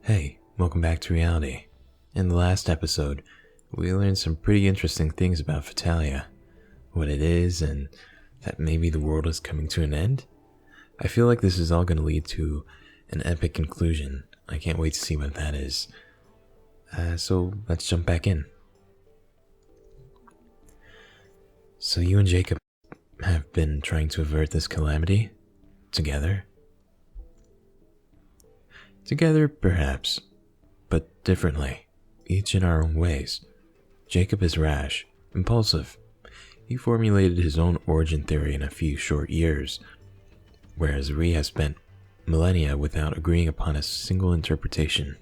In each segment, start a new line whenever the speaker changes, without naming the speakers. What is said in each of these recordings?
Hey, welcome back to reality. In the last episode, we learned some pretty interesting things about Fatalia, what it is, and that maybe the world is coming to an end. I feel like this is all going to lead to an epic conclusion. I can't wait to see what that is. So let's jump back in. So you and Jacob have been trying to avert this calamity? Together? Together, perhaps, but differently, each in our own ways. Jacob is rash, impulsive. He formulated his own origin theory in a few short years, whereas Ree has spent millennia without agreeing upon a single interpretation.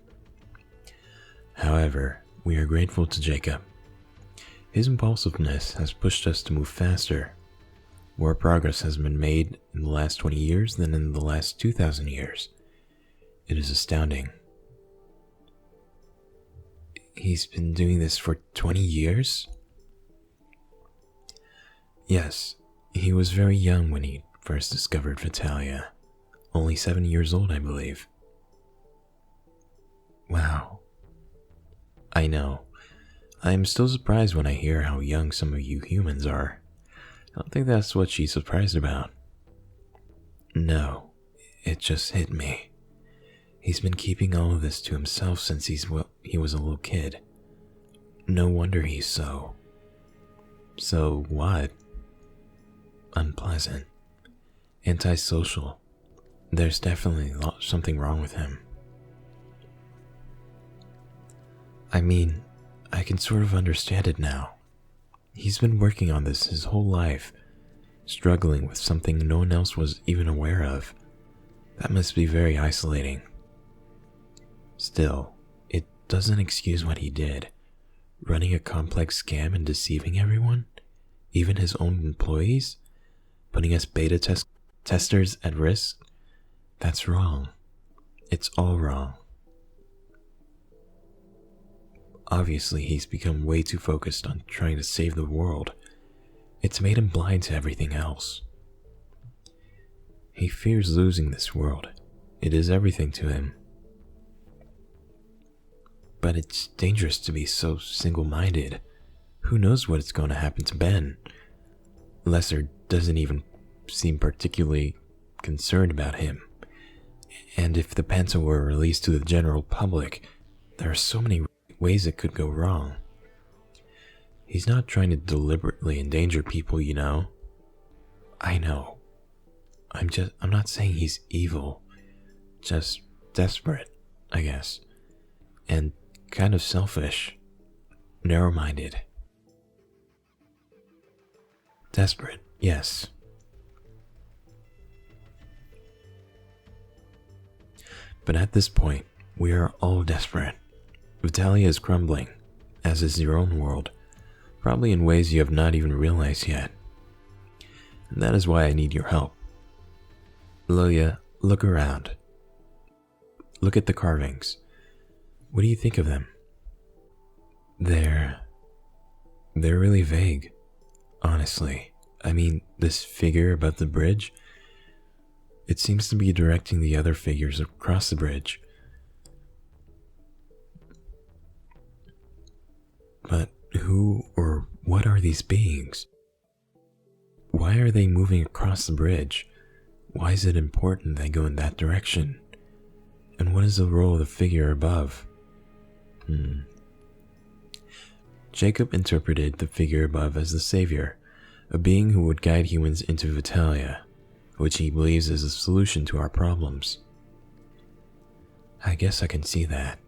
However, we are grateful to Jacob. His impulsiveness has pushed us to move faster. More progress has been made in the last 20 years than in the last 2,000 years. It is astounding. He's been doing this for 20 years? Yes, he was very young when he first discovered Fatalia. Only 7 years old, I believe. Wow. I know. I am still surprised when I hear how young some of you humans are. I don't think that's what she's surprised about. No, it just hit me. He's been keeping all of this to himself since he was a little kid. No wonder he's so what? Unpleasant. Antisocial. There's definitely something wrong with him. I mean, I can sort of understand it now. He's been working on this his whole life, struggling with something no one else was even aware of. That must be very isolating. Still, it doesn't excuse what he did. Running a complex scam and deceiving everyone, even his own employees, putting us beta testers at risk. That's wrong. It's all wrong. Obviously, he's become way too focused on trying to save the world. It's made him blind to everything else. He fears losing this world. It is everything to him. But it's dangerous to be so single-minded. Who knows what's going to happen to Ben? Lesser doesn't even seem particularly concerned about him. And if the Penta were released to the general public, there are so many ways it could go wrong. He's not trying to deliberately endanger people, you know. I know. I'm not saying he's evil. Just desperate, I guess. And kind of selfish. Narrow-minded. Desperate, yes. But at this point, we are all desperate. Fatalia is crumbling, as is your own world, probably in ways you have not even realized yet. And that is why I need your help. Lilya, look around. Look at the carvings. What do you think of them? They're really vague, honestly. I mean, this figure above the bridge, it seems to be directing the other figures across the bridge. But who or what are these beings? Why are they moving across the bridge? Why is it important they go in that direction? And what is the role of the figure above? Jacob interpreted the figure above as the savior, a being who would guide humans into Fatalia, which he believes is a solution to our problems. I guess I can see that,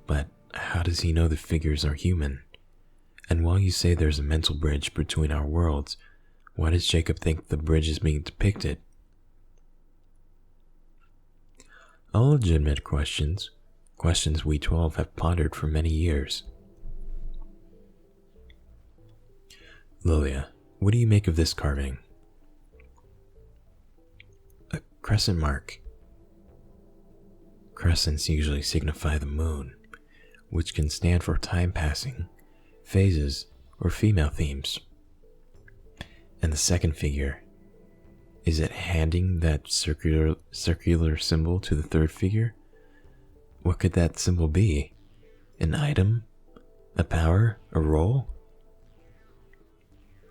but how does he know the figures are human? And while you say there's a mental bridge between our worlds, why does Jacob think the bridge is being depicted? All legitimate questions we 12 have pondered for many years. Lilya, what do you make of this carving? A crescent mark. Crescents usually signify the moon, which can stand for time passing, phases, or female themes. And the second figure, is it handing that circular symbol to the third figure? What could that symbol be? An item? A power? A role?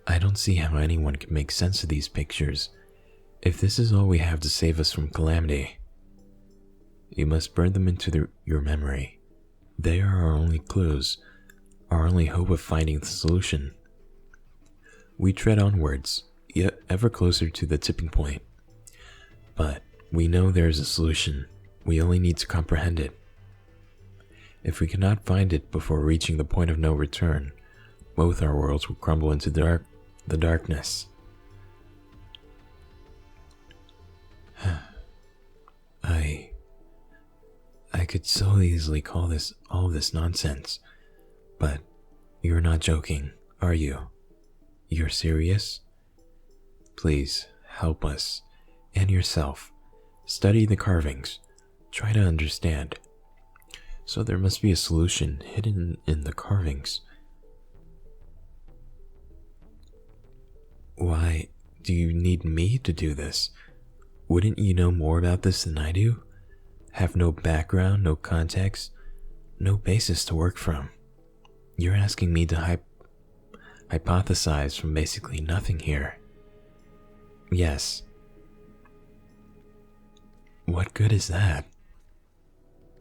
I don't see how anyone can make sense of these pictures if this is all we have to save us from calamity. You must burn them into your memory. They are our only clues, our only hope of finding the solution. We tread onwards, yet ever closer to the tipping point. But we know there is a solution. We only need to comprehend it. If we cannot find it before reaching the point of no return, both our worlds will crumble into the darkness. I could so easily call this all this nonsense, but you're not joking, are you? You're serious? Please help us and yourself. Study the carvings. Try to understand. So there must be a solution hidden in the carvings. Why do you need me to do this? Wouldn't you know more about this than I do? Have no background, no context, no basis to work from. You're asking me to hypothesize from basically nothing here. Yes. What good is that?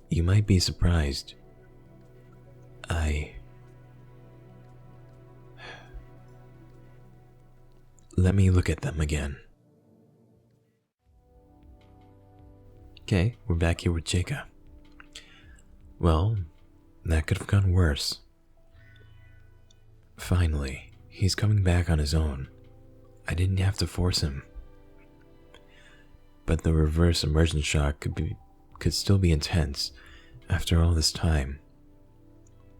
You might be surprised. Let me look at them again. Okay, we're back here with Jacob. Well, that could have gone worse. Finally, he's coming back on his own. I didn't have to force him. But the reverse immersion shock could still be intense after all this time.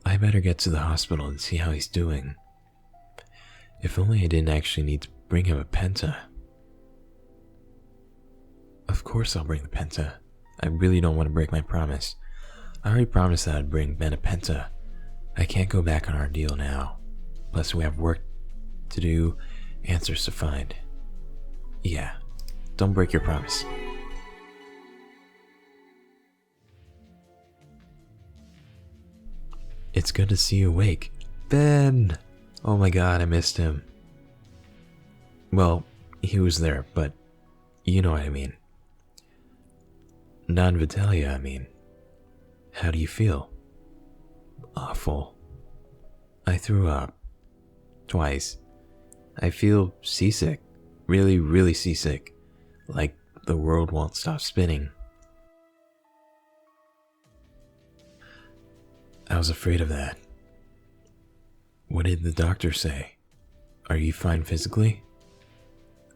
I better get to the hospital and see how he's doing. If only I didn't actually need to bring him a Penta. Of course I'll bring the Penta. I really don't want to break my promise. I already promised that I'd bring Ben a Penta. I can't go back on our deal now. Plus we have work to do, answers to find. Yeah, don't break your promise. It's good to see you awake. Ben! Oh my god, I missed him. Well, he was there, but you know what I mean. Non-Vitalia, I mean. How do you feel? Awful. I threw up. Twice. I feel seasick. Really, really seasick. Like the world won't stop spinning. I was afraid of that. What did the doctor say? Are you fine physically?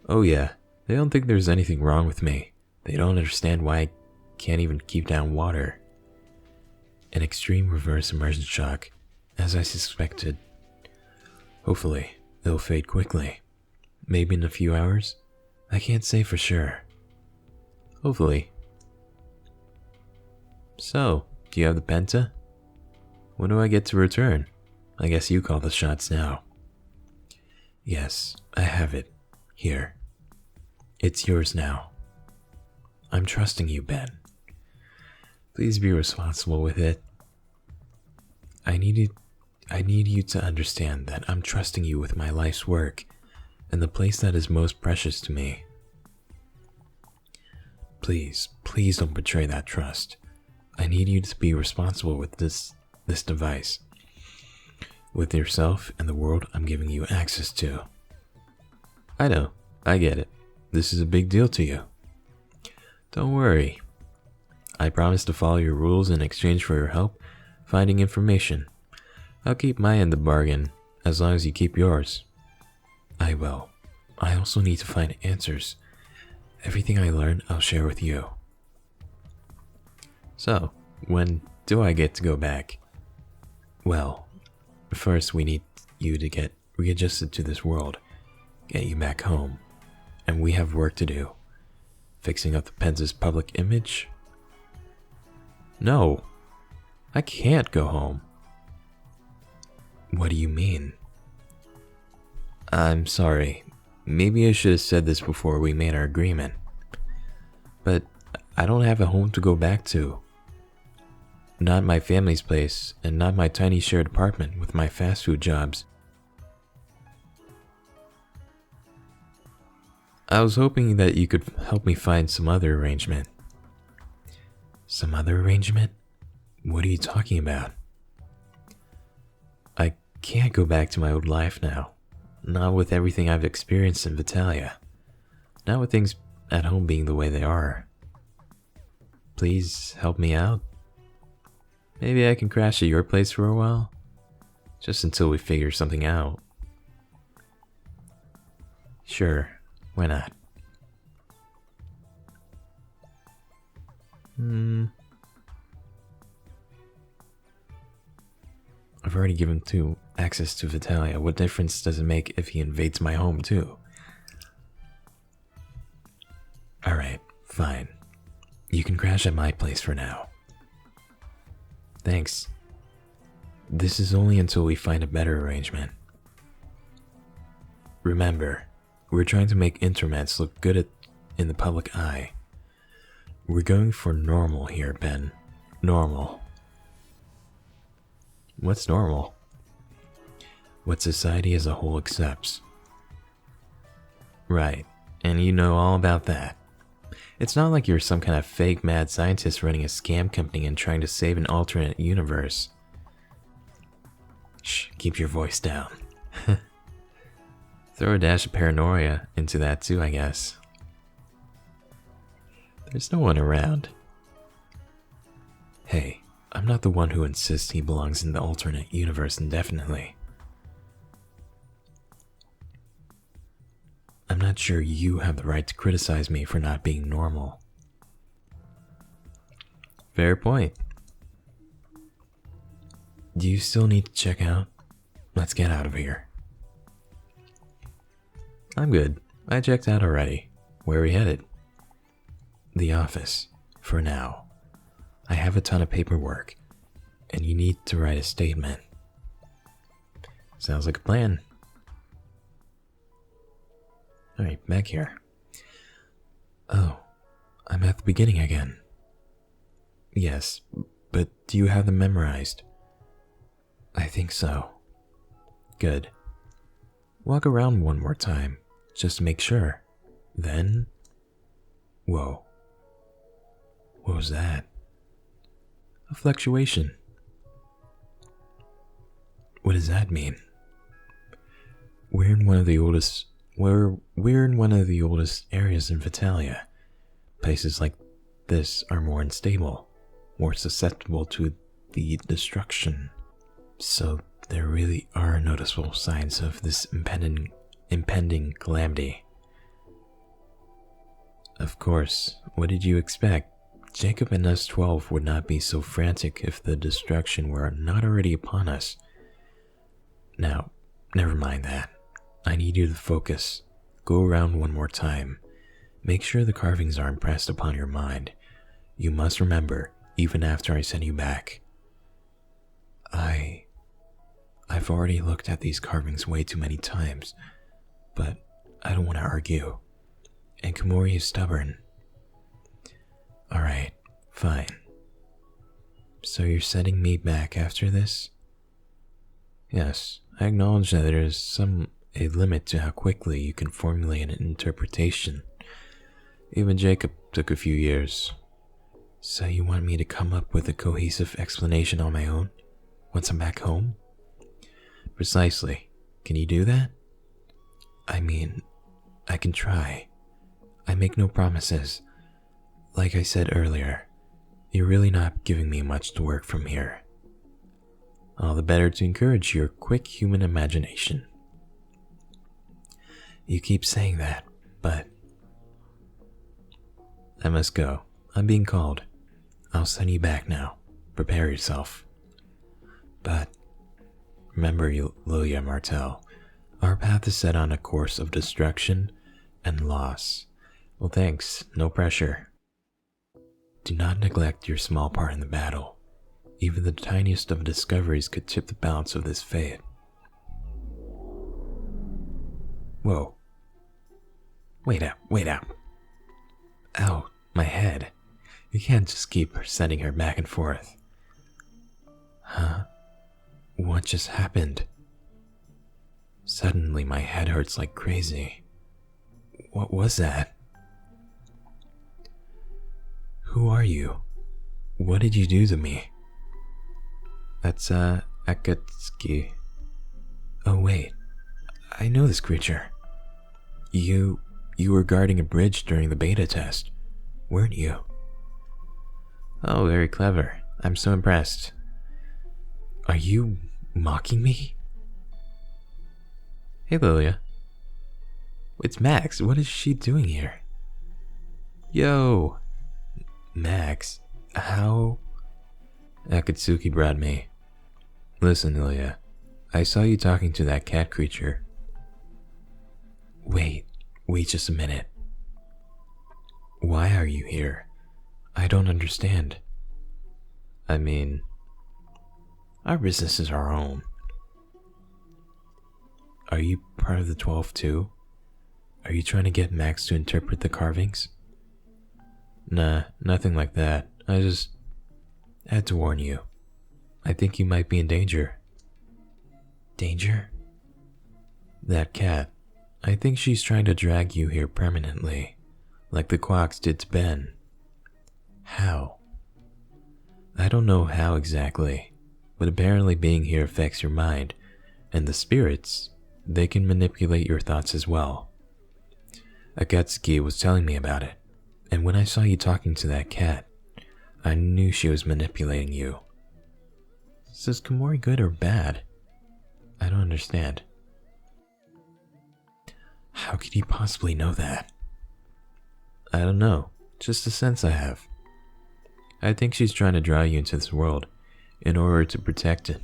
Oh yeah, they don't think there's anything wrong with me. They don't understand why I can't even keep down water. An extreme reverse immersion shock, as I suspected. Hopefully, it'll fade quickly. Maybe in a few hours? I can't say for sure. Hopefully. So, do you have the Penta? When do I get to return? I guess you call the shots now. Yes, I have it. Here. It's yours now. I'm trusting you, Ben. Please be responsible with it. I need you to understand that I'm trusting you with my life's work and the place that is most precious to me. Please don't betray that trust. I need you to be responsible with this device, with yourself and the world I'm giving you access to. I know, I get it. This is a big deal to you. Don't worry. I promise to follow your rules in exchange for your help finding information. I'll keep my end of the bargain as long as you keep yours. I will. I also need to find answers. Everything I learn, I'll share with you. So, when do I get to go back? Well, first we need you to get readjusted to this world, get you back home, and we have work to do. Fixing up the Penta's public image? No, I can't go home. What do you mean? I'm sorry. Maybe I should have said this before we made our agreement. But I don't have a home to go back to. Not my family's place, and not my tiny shared apartment with my fast food jobs. I was hoping that you could help me find some other arrangement. Some other arrangement? What are you talking about? I can't go back to my old life now. Not with everything I've experienced in Vitalia. Not with things at home being the way they are. Please help me out. Maybe I can crash at your place for a while. Just until we figure something out. Sure, why not? I've already given him access to Vitalia. What difference does it make if he invades my home too? Alright, fine. You can crash at my place for now. Thanks. This is only until we find a better arrangement. Remember, we're trying to make internets look good in the public eye. We're going for normal here, Ben. Normal. What's normal? What society as a whole accepts. Right, and you know all about that. It's not like you're some kind of fake mad scientist running a scam company and trying to save an alternate universe. Shh, keep your voice down. Throw a dash of paranoia into that too, I guess. There's no one around. Hey, I'm not the one who insists he belongs in the alternate universe indefinitely. I'm not sure you have the right to criticize me for not being normal. Fair point. Do you still need to check out? Let's get out of here. I'm good. I checked out already. Where are we headed? The office, for now. I have a ton of paperwork, and you need to write a statement. Sounds like a plan. Alright, back here. Oh, I'm at the beginning again. Yes, but do you have them memorized? I think so. Good. Walk around one more time, just to make sure. Then... Whoa. What was that? A fluctuation. What does that mean? We're in one of the oldest areas in Vitalia. Places like this are more unstable, more susceptible to the destruction. So there really are noticeable signs of this impending calamity. Of course, what did you expect? Jacob and us 12 would not be so frantic if the destruction were not already upon us. Now, never mind that. I need you to focus. Go around one more time. Make sure the carvings are impressed upon your mind. You must remember, even after I send you back. I've already looked at these carvings way too many times, but I don't want to argue. And Komori is stubborn. Alright, fine. So you're sending me back after this? Yes, I acknowledge that there is a limit to how quickly you can formulate an interpretation. Even Jacob took a few years. So you want me to come up with a cohesive explanation on my own, once I'm back home? Precisely. Can you do that? I mean, I can try. I make no promises. Like I said earlier, you're really not giving me much to work from here. All the better to encourage your quick human imagination. You keep saying that, but... I must go. I'm being called. I'll send you back now. Prepare yourself. But remember, Lilya Martel, our path is set on a course of destruction and loss. Well, thanks. No pressure. Do not neglect your small part in the battle. Even the tiniest of discoveries could tip the balance of this fate. Whoa. Wait up. Ow, my head. You can't just keep sending her back and forth. Huh? What just happened? Suddenly my head hurts like crazy. What was that? Who are you? What did you do to me? That's, Akatsuki. Oh wait, I know this creature. You were guarding a bridge during the beta test, weren't you? Oh, very clever. I'm so impressed. Are you mocking me? Hey, Lilya. It's Max. What is she doing here? Yo! Max, how? Akatsuki brought me. Listen, Lilya. I saw you talking to that cat creature. Wait just a minute. Why are you here? I don't understand. I mean, our business is our own. Are you part of the 12 too? Are you trying to get Max to interpret the carvings? Nah, nothing like that. I just had to warn you. I think you might be in danger. Danger? That cat. I think she's trying to drag you here permanently, like the Quacks did to Ben. How? I don't know how exactly, but apparently being here affects your mind, and the spirits, they can manipulate your thoughts as well. Akatsuki was telling me about it, and when I saw you talking to that cat, I knew she was manipulating you. So is Komori good or bad? I don't understand. How could you possibly know that? I don't know, just a sense I have. I think she's trying to draw you into this world in order to protect it.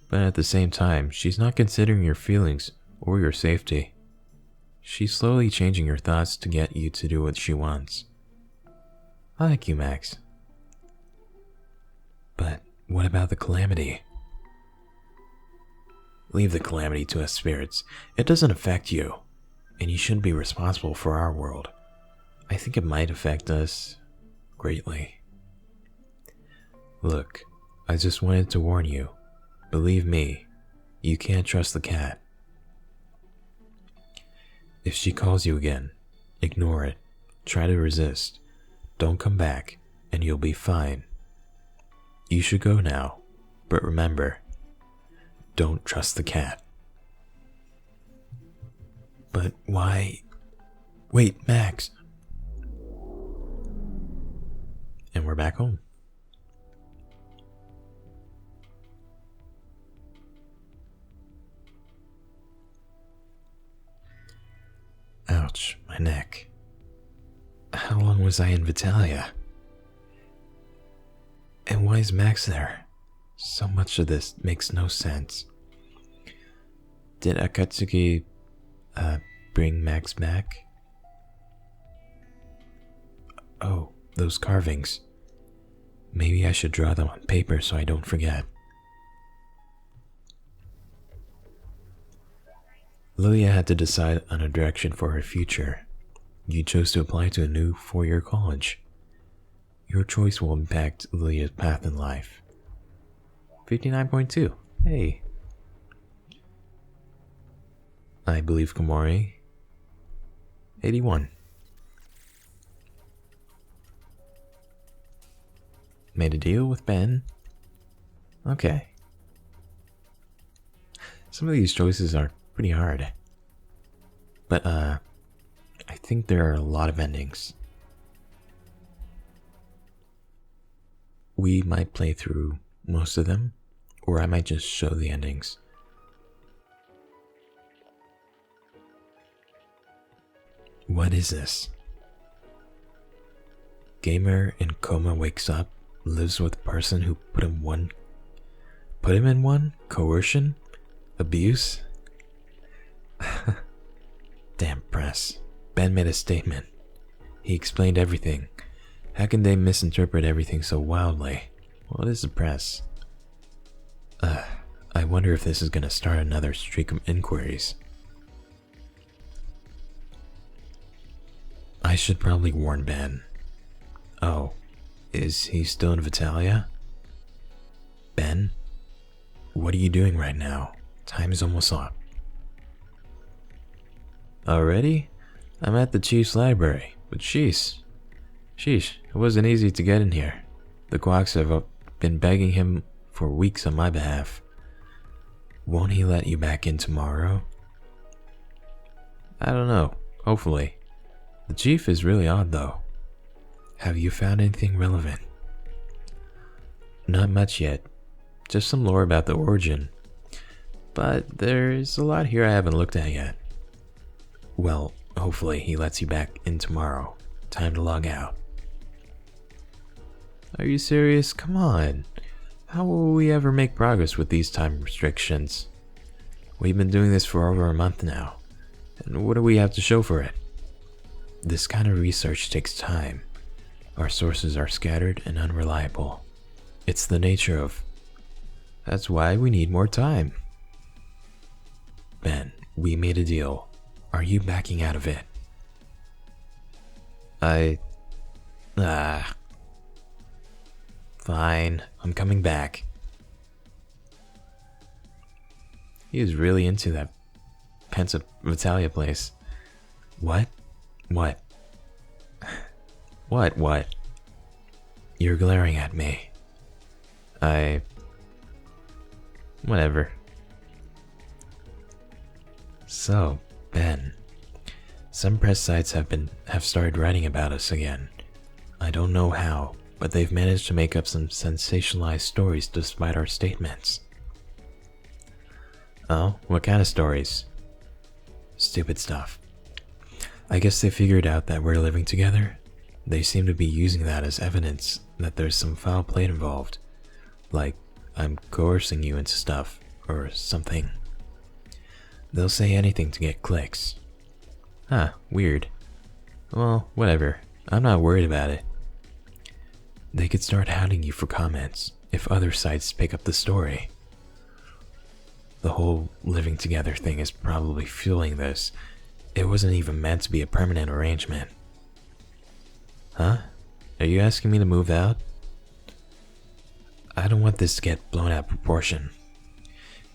But at the same time, she's not considering your feelings or your safety. She's slowly changing your thoughts to get you to do what she wants. I like you, Max. But what about the calamity? Leave the calamity to us spirits. It doesn't affect you, and you shouldn't be responsible for our world. I think it might affect us greatly. Look, I just wanted to warn you. Believe me, you can't trust the cat. If she calls you again, ignore it. Try to resist. Don't come back, and you'll be fine. You should go now, but remember, don't trust the cat. But why? Wait, Max. And we're back home. Ouch, my neck. How long was I in Vitalia? And why is Max there? So much of this makes no sense. Did Akatsuki, bring Max back? Oh, those carvings. Maybe I should draw them on paper so I don't forget. Lilya had to decide on a direction for her future. You chose to apply to a new 4-year college. Your choice will impact Lilya's path in life. 59.2. Hey. I believe Komori. 81. Made a deal with Ben. Okay. Some of these choices are pretty hard. But, I think there are a lot of endings. We might play through most of them, or I might just show the endings. What is this? Gamer in coma wakes up, lives with person who put him in one? Coercion? Abuse? Damn press. Ben made a statement. He explained everything. How can they misinterpret everything so wildly? What is the press? I wonder if this is gonna start another streak of inquiries. I should probably warn Ben. Oh, is he still in Vitalia? Ben, what are you doing right now? Time is almost up. Already? I'm at the chief's library, but sheesh, it wasn't easy to get in here. The Quacks have been begging him for weeks on my behalf. Won't he let you back in tomorrow? I don't know, hopefully. The chief is really odd though. Have you found anything relevant? Not much yet, just some lore about the origin. But there's a lot here I haven't looked at yet. Well, hopefully he lets you back in tomorrow. Time to log out. Are you serious? Come on. How will we ever make progress with these time restrictions? We've been doing this for over a month now. And what do we have to show for it? This kind of research takes time. Our sources are scattered and unreliable. It's the nature of... That's why we need more time. Ben, we made a deal. Are you backing out of it? Fine, I'm coming back. He is really into that Penta Vitalia place. What? What? What? You're glaring at me. Whatever. So, Ben, some press sites have started writing about us again. I don't know how, but they've managed to make up some sensationalized stories despite our statements. Oh, what kind of stories? Stupid stuff. I guess they figured out that we're living together. They seem to be using that as evidence that there's some foul play involved. Like, I'm coercing you into stuff, or something. They'll say anything to get clicks. Huh, weird. Well, whatever. I'm not worried about it. They could start hounding you for comments if other sites pick up the story. The whole living together thing is probably fueling this. It wasn't even meant to be a permanent arrangement. Huh? Are you asking me to move out? I don't want this to get blown out of proportion.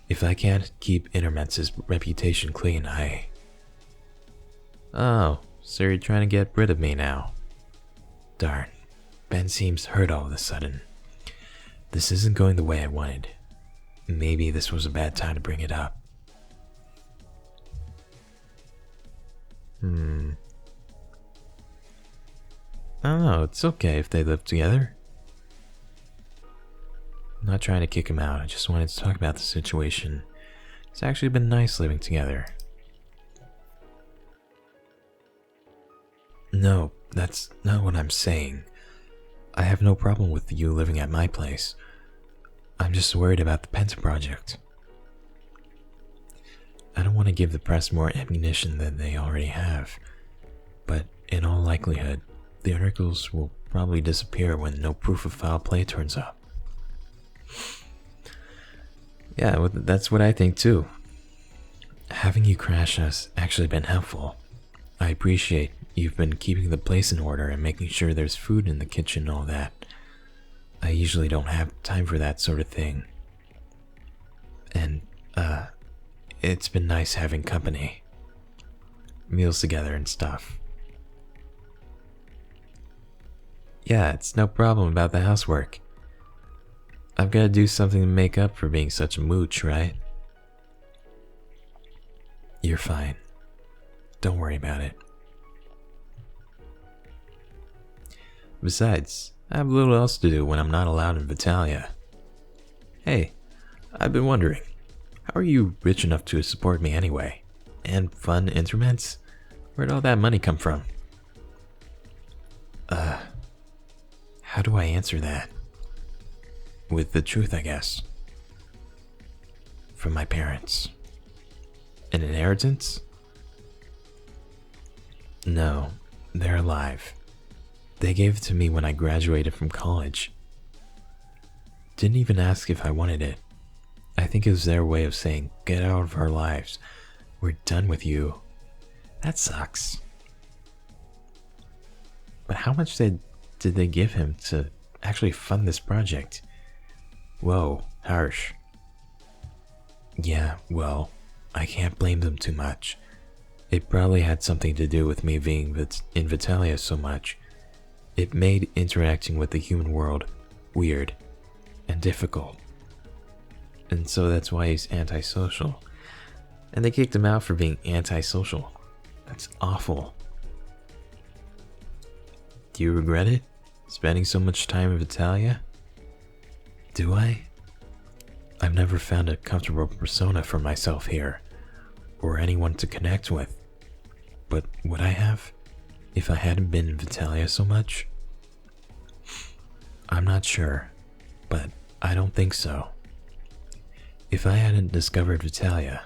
If I can't keep Intermenz's reputation clean, Oh, so you're trying to get rid of me now. Darn, Ben seems hurt all of a sudden. This isn't going the way I wanted. Maybe this was a bad time to bring it up. I don't know, it's okay if they live together. I'm not trying to kick him out, I just wanted to talk about the situation. It's actually been nice living together. No, that's not what I'm saying. I have no problem with you living at my place. I'm just worried about the Penta project. I don't want to give the press more ammunition than they already have, but in all likelihood, the articles will probably disappear when no proof of foul play turns up. Yeah, well, that's what I think too. Having you crash has actually been helpful. I appreciate you've been keeping the place in order and making sure there's food in the kitchen and all that. I usually don't have time for that sort of thing. And, it's been nice having company. Meals together and stuff. Yeah, it's no problem about the housework. I've got to do something to make up for being such a mooch, right? You're fine. Don't worry about it. Besides, I have little else to do when I'm not allowed in Vitalia. Hey, I've been wondering, how are you rich enough to support me anyway? And fund Interments? Where'd all that money come from? How do I answer that? With the truth, I guess. From my parents. An inheritance? No, they're alive. They gave it to me when I graduated from college. Didn't even ask if I wanted it. I think it was their way of saying, get out of our lives. We're done with you. That sucks. But how much did they give him to actually fund this project? Whoa, harsh. Yeah, well, I can't blame them too much. It probably had something to do with me being in Vitalia so much. It made interacting with the human world weird and difficult. And so that's why he's antisocial. And they kicked him out for being antisocial. That's awful. Do you regret it? Spending so much time in Vitalia? Do I? I've never found a comfortable persona for myself here, or anyone to connect with. But would I have, if I hadn't been in Vitalia so much? I'm not sure, but I don't think so. If I hadn't discovered Vitalia,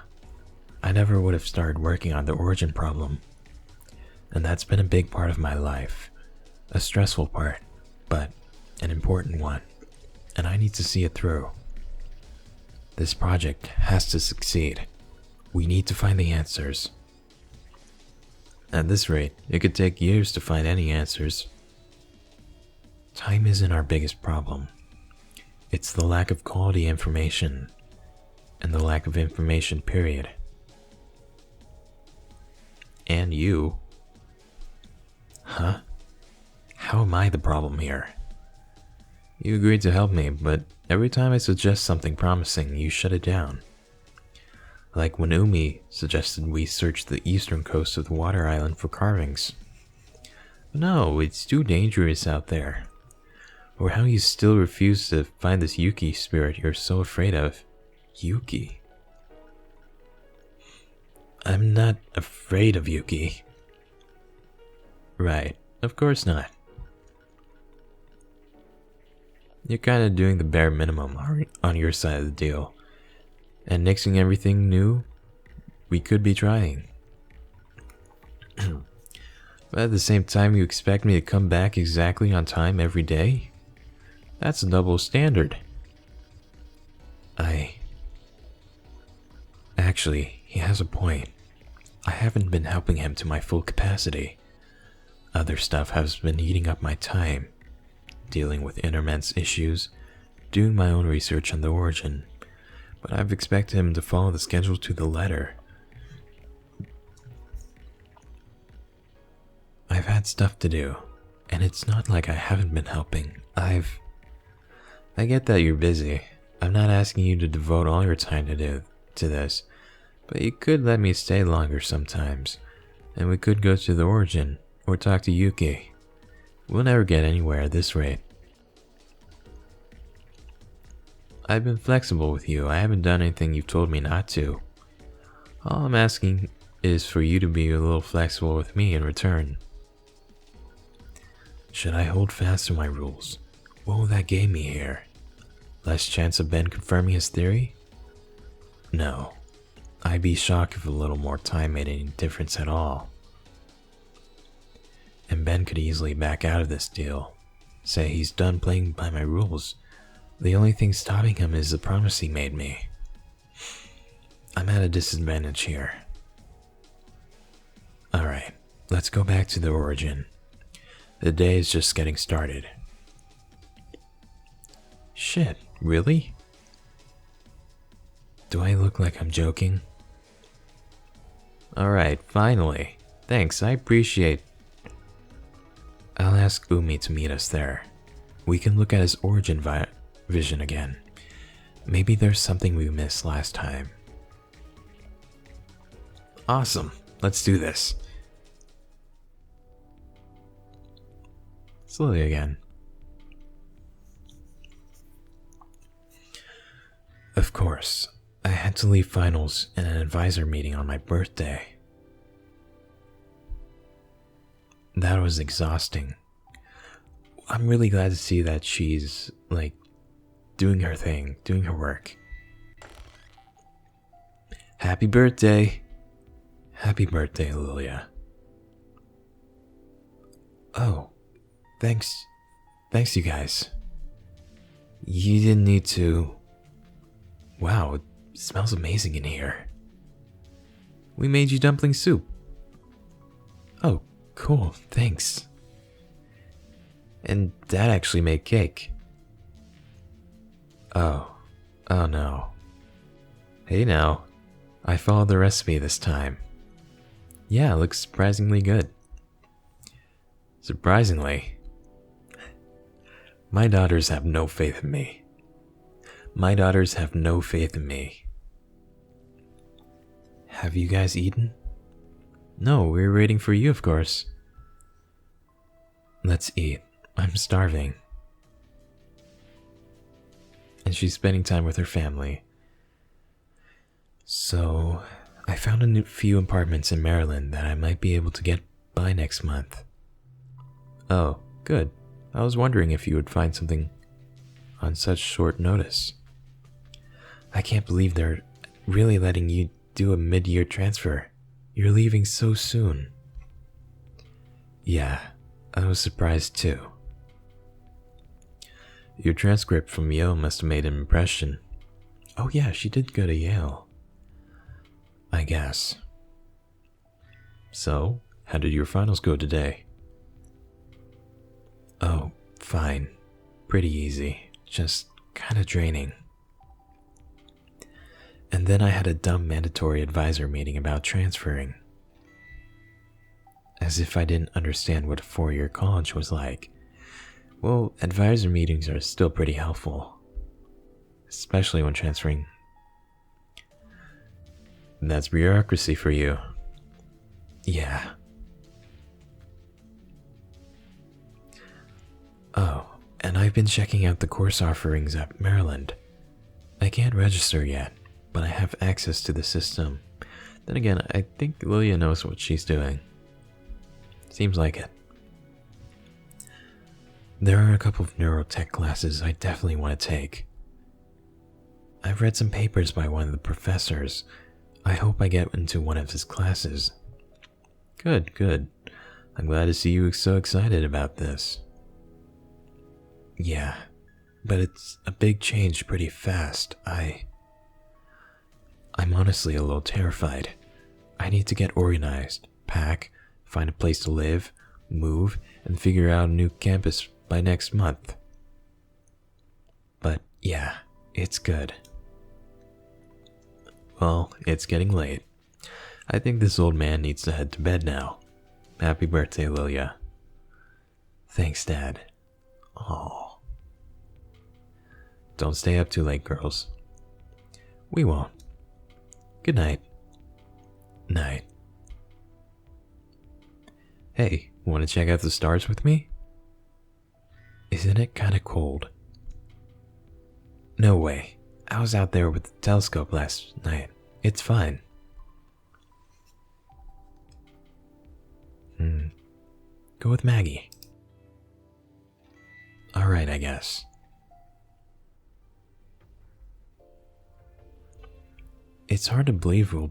I never would have started working on the origin problem. And that's been a big part of my life. A stressful part, but an important one. And I need to see it through. This project has to succeed. We need to find the answers. At this rate, it could take years to find any answers. Time isn't our biggest problem. It's the lack of quality information, and the lack of information, period. And you. Huh? How am I the problem here? You agreed to help me, but every time I suggest something promising, you shut it down. Like when Umi suggested we search the eastern coast of the water island for carvings. No, it's too dangerous out there. Or how you still refuse to find this Yuki spirit you're so afraid of. Yuki? I'm not afraid of Yuki. Right, of course not. You're kinda doing the bare minimum on your side of the deal. And nixing everything new, we could be trying. But at the same time, you expect me to come back exactly on time every day? That's a double standard. Actually, he has a point. I haven't been helping him to my full capacity. Other stuff has been eating up my time. Dealing with intermen's issues, doing my own research on the origin. But I've expected him to follow the schedule to the letter. I've had stuff to do, and it's not like I haven't been helping. I get that you're busy. I'm not asking you to devote all your time to this, but you could let me stay longer sometimes, and we could go to the origin, or talk to Yuki. We'll never get anywhere at this rate. I've been flexible with you. I haven't done anything you've told me not to. All I'm asking is for you to be a little flexible with me in return. Should I hold fast to my rules? What will that gain me here? Less chance of Ben confirming his theory? No. I'd be shocked if a little more time made any difference at all. And Ben could easily back out of this deal. Say he's done playing by my rules. The only thing stopping him is the promise he made me. I'm at a disadvantage here. Alright, let's go back to the origin. The day is just getting started. Shit, really? Do I look like I'm joking? Alright, finally. Thanks, I appreciate. I'll ask Umi to meet us there. We can look at his origin vision again. Maybe there's something we missed last time. Awesome, let's do this. Slowly again. Of course, I had to leave finals and an advisor meeting on my birthday. That was exhausting. I'm really glad to see that she's, doing her thing, doing her work. Happy birthday! Happy birthday, Lilya. Oh, thanks you guys. You didn't need to. Wow, it smells amazing in here. We made you dumpling soup. Oh, cool, thanks. And Dad actually made cake. Oh, Oh no. Hey now, I followed the recipe this time. Yeah, it looks surprisingly good. Surprisingly? My daughters have no faith in me. My daughters have no faith in me. Have you guys eaten? No, we were waiting for you, of course. Let's eat. I'm starving. And she's spending time with her family. So, I found a few apartments in Maryland that I might be able to get by next month. Oh, good. I was wondering if you would find something on such short notice. I can't believe they're really letting you do a mid-year transfer. You're leaving so soon. Yeah, I was surprised too. Your transcript from Yale must have made an impression. Oh yeah, she did go to Yale. I guess. So, how did your finals go today? Oh, fine. Pretty easy. Just kinda draining. And then I had a dumb mandatory advisor meeting about transferring. As if I didn't understand what a 4-year college was like. Well, advisor meetings are still pretty helpful. Especially when transferring. That's bureaucracy for you. Yeah. Oh, and I've been checking out the course offerings at Maryland. I can't register yet, but I have access to the system. Then again, I think Lilya knows what she's doing. Seems like it. There are a couple of neurotech classes I definitely want to take. I've read some papers by one of the professors. I hope I get into one of his classes. Good, good. I'm glad to see you so excited about this. Yeah, but it's a big change pretty fast. I'm honestly a little terrified. I need to get organized, pack, find a place to live, move, and figure out a new campus by next month. But yeah, it's good. Well, it's getting late. I think this old man needs to head to bed now. Happy birthday, Lilya. Thanks, Dad. Aw. Don't stay up too late, girls. We won't. Good night. Night. Hey, want to check out the stars with me? Isn't it kinda cold? No way. I was out there with the telescope last night. It's fine. Go with Maggie. Alright, I guess. It's hard to believe we'll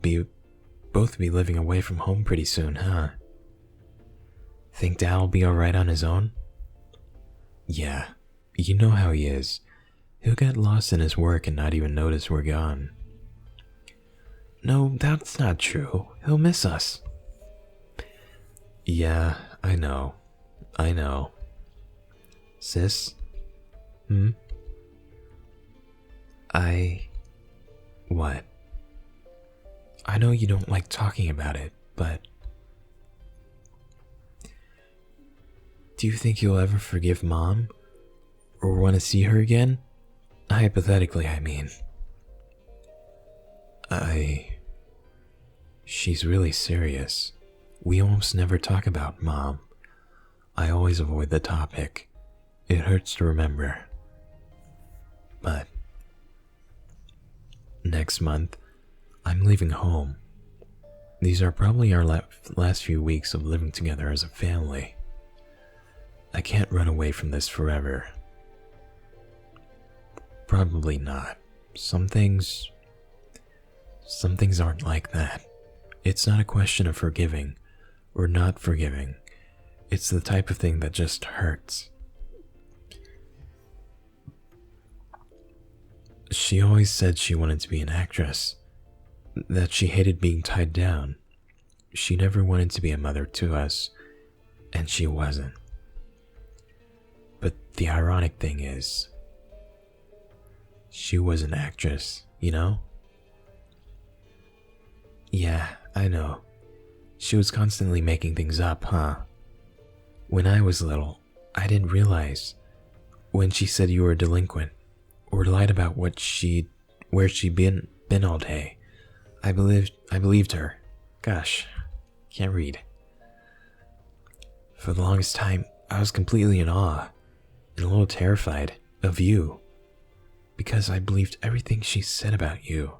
both be living away from home pretty soon, huh? Think Dad will be alright on his own? Yeah, you know how he is. He'll get lost in his work and not even notice we're gone. No, that's not true. He'll miss us. Yeah, I know. Sis? What? I know you don't like talking about it, but... Do you think you'll ever forgive Mom? Or want to see her again? Hypothetically, I mean. She's really serious. We almost never talk about Mom. I always avoid the topic. It hurts to remember. But... next month, I'm leaving home. These are probably our last few weeks of living together as a family. I can't run away from this forever. Probably not. Some things aren't like that. It's not a question of forgiving or not forgiving. It's the type of thing that just hurts. She always said she wanted to be an actress, that she hated being tied down. She never wanted to be a mother to us, and she wasn't. But the ironic thing is, She was an actress, you know? Yeah, I know. She was constantly making things up, huh? When I was little, I didn't realize when she said you were a delinquent or lied about where she'd been all day. I believed her. Gosh, can't read. For the longest time, I was completely in awe and a little terrified of you because I believed everything she said about you.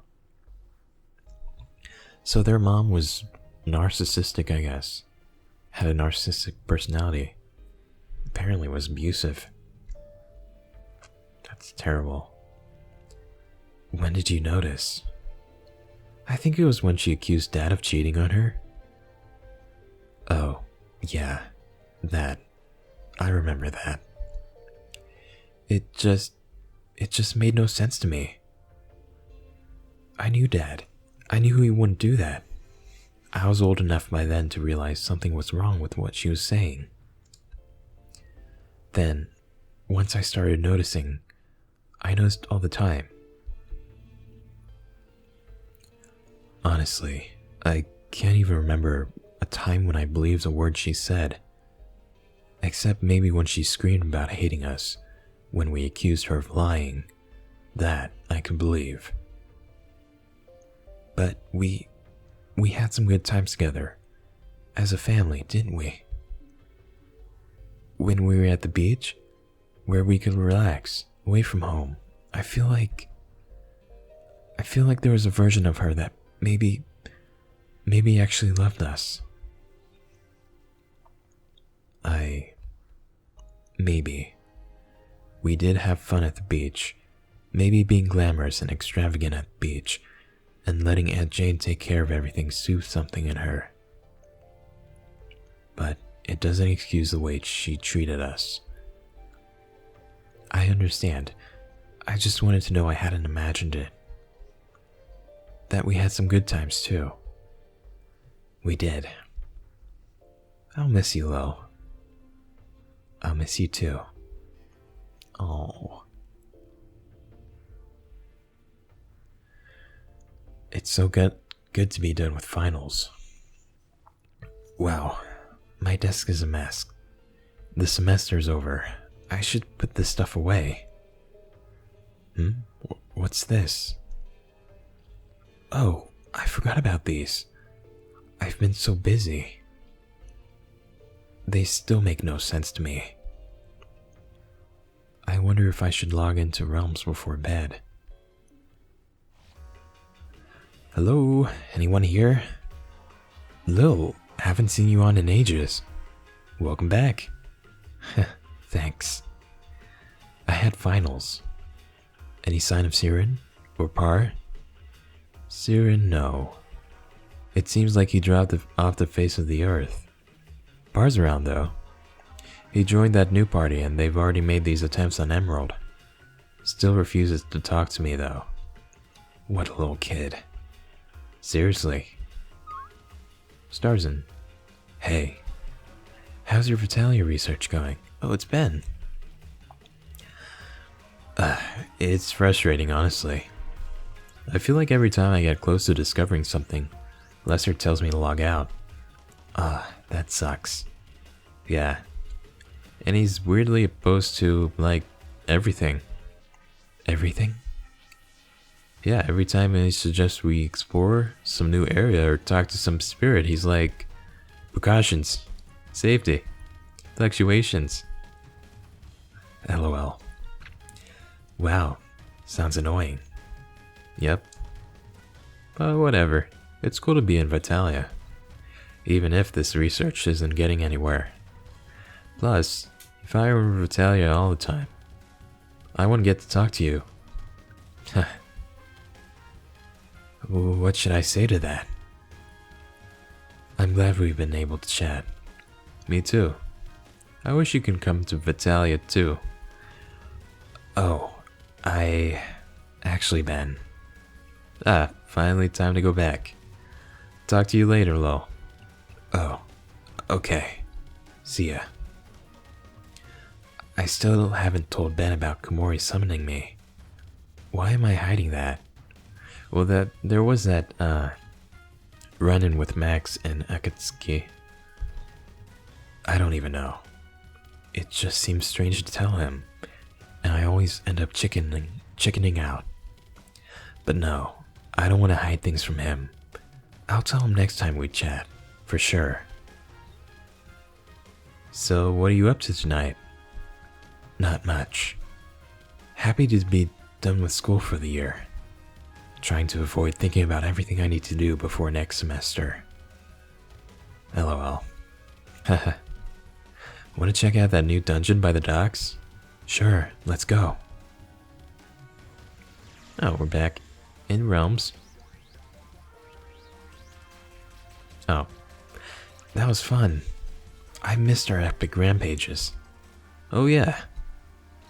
So their mom was narcissistic, I guess. Had a narcissistic personality. Apparently was abusive. That's terrible. When did you notice? I think it was when she accused Dad of cheating on her. Oh, yeah, that. I remember that. It just made no sense to me. I knew Dad. I knew he wouldn't do that. I was old enough by then to realize something was wrong with what she was saying. Then, once I started noticing, I noticed all the time. Honestly, I can't even remember a time when I believed a word she said. Except maybe when she screamed about hating us, when we accused her of lying. That I could believe. But we had some good times together. As a family, didn't we? When we were at the beach, where we could relax, away from home, I feel like there was a version of her that maybe actually loved us. Maybe. We did have fun at the beach, maybe being glamorous and extravagant at the beach, and letting Aunt Jane take care of everything soothed something in her. But it doesn't excuse the way she treated us. I understand. I just wanted to know I hadn't imagined it. That we had some good times too. We did. I'll miss you, Lo. I'll miss you too. Oh. It's so good to be done with finals. Wow, my desk is a mess. The semester's over. I should put this stuff away. What's this? Oh, I forgot about these. I've been so busy. They still make no sense to me. I wonder if I should log into Realms before bed. Hello, anyone here? Lil, haven't seen you on in ages. Welcome back. Thanks. I had finals. Any sign of Siren? Or Par? Siren, no. It seems like he dropped off the face of the earth. Par's around though. He joined that new party and they've already made these attempts on Emerald. Still refuses to talk to me though. What a little kid. Seriously. Starzan. Hey. How's your Vitalia research going? Oh, it's Ben. It's frustrating, honestly. I feel like every time I get close to discovering something, Lester tells me to log out. That sucks. Yeah. And he's weirdly opposed to, like, everything. Everything? Yeah, every time he suggests we explore some new area or talk to some spirit, he's like, precautions, safety, fluctuations. LOL. Wow, sounds annoying. Yep. But whatever, it's cool to be in Vitalia. Even if this research isn't getting anywhere. Plus, if I were in Vitalia all the time, I wouldn't get to talk to you. What should I say to that? I'm glad we've been able to chat. Me too. I wish you could come to Vitalia too. Oh, actually, Ben. Finally time to go back. Talk to you later, Lo. Oh, okay. See ya. I still haven't told Ben about Komori summoning me. Why am I hiding that? Well, there was that run-in with Max and Akatsuki. I don't even know. It just seems strange to tell him, and I always end up chickening out. But no, I don't want to hide things from him. I'll tell him next time we chat, for sure. So, what are you up to tonight? Not much. Happy to be done with school for the year. Trying to avoid thinking about everything I need to do before next semester. LOL. Haha. Want to check out that new dungeon by the docks? Sure, let's go. Oh, we're back in Realms. Oh, that was fun. I missed our epic rampages. Oh yeah,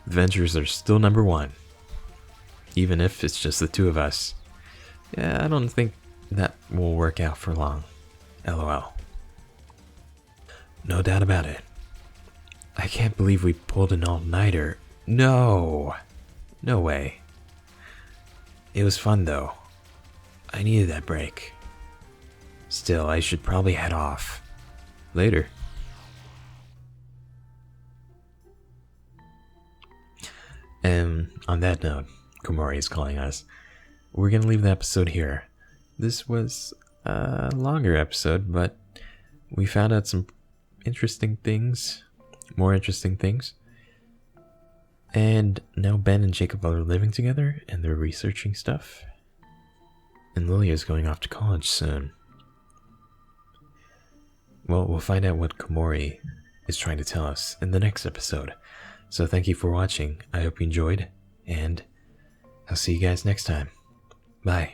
adventures are still #1. Even if it's just the two of us. Yeah, I don't think that will work out for long. LOL. No doubt about it. I can't believe we pulled an all-nighter. No! No way. It was fun though. I needed that break. Still, I should probably head off. Later. And on that note, Komori is calling us. We're gonna leave the episode here. This was a longer episode, but we found out some interesting things. More interesting things. And now Ben and Jacob are living together and they're researching stuff. And Lilya is going off to college soon. Well, we'll find out what Komori is trying to tell us in the next episode. So thank you for watching. I hope you enjoyed, and I'll see you guys next time. Bye.